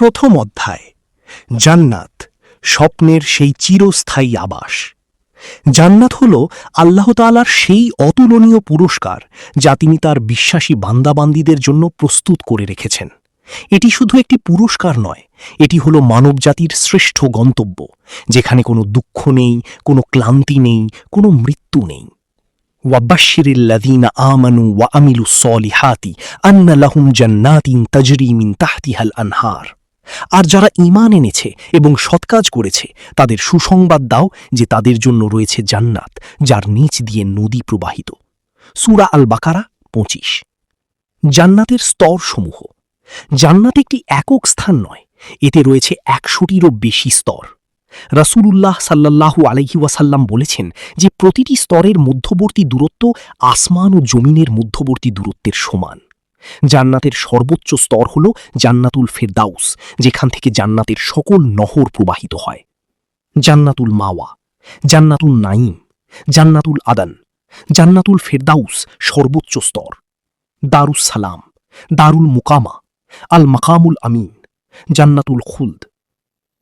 প্রথম অধ্যায় জান্নাত, স্বপ্নের সেই চিরস্থায়ী আবাস। জান্নাত হল আল্লাহ তাআলার সেই অতুলনীয় পুরস্কার যা তিনি তার বিশ্বাসী বান্দাবান্দীদের জন্য প্রস্তুত করে রেখেছেন। এটি শুধু একটি পুরস্কার নয়, এটি হল মানবজাতির শ্রেষ্ঠ গন্তব্য, যেখানে কোনো দুঃখ নেই, কোনো ক্লান্তি নেই, কোনো মৃত্যু নেই। ওয়াবাশশিরিল্লাযীনা আমানু ওয়া আমিলুস সলিহাতি আন্না লাহুম জান্নাতিন তাজরি মিন তাহতিহাল আনহার। আর যারা ঈমান এনেছে এবং সৎকাজ করেছে তাদের সুসংবাদ দাও যে তাদের জন্য রয়েছে জান্নাত যার নিচ দিয়ে নদী প্রবাহিত। সূরা আল বাকারা ২৫। জান্নাতের স্তরসমূহ। জান্নাত একটি একক স্থান নয়, এতে রয়েছে ১০০টিরও বেশি স্তর। রাসূলুল্লাহ সাল্লাল্লাহু আলাইহি ওয়াসাল্লাম বলেছেন যে প্রতিটি স্তরের মধ্যবর্তী দূরত্ব আসমান ও জমিনের মধ্যবর্তী দূরত্বের সমান। জান্নাতের সর্বোচ্চ স্তর হল জান্নাতুল ফেরদাউস, যেখান থেকে জান্নাতের সকল নহর প্রবাহিত হয়। জান্নাতুল মাওয়া, জান্নাতুল নাঈম, জান্নাতুল আদান। জান্নাতুল ফেরদাউস সর্বোচ্চ স্তর। দারুস সালাম, দারুল মুকামা, আল মাকামুল আমিন, জান্নাতুল খুলদ।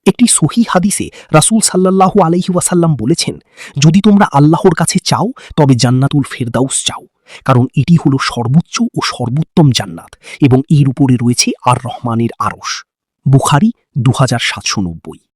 একটি সহিহ হাদিসে রাসূল সাল্লাল্লাহু আলাইহি ওয়াসাল্লাম বলেছেন, যদি তোমরা আল্লাহর কাছে চাও তবে জান্নাতুল ফেরদাউস চাও, কারণ এটি হল সর্বোচ্চ ও সর্বোত্তম জান্নাত এবং এর উপরে রয়েছে আর রহমানের আরশ। বুখারী ২৭৯০।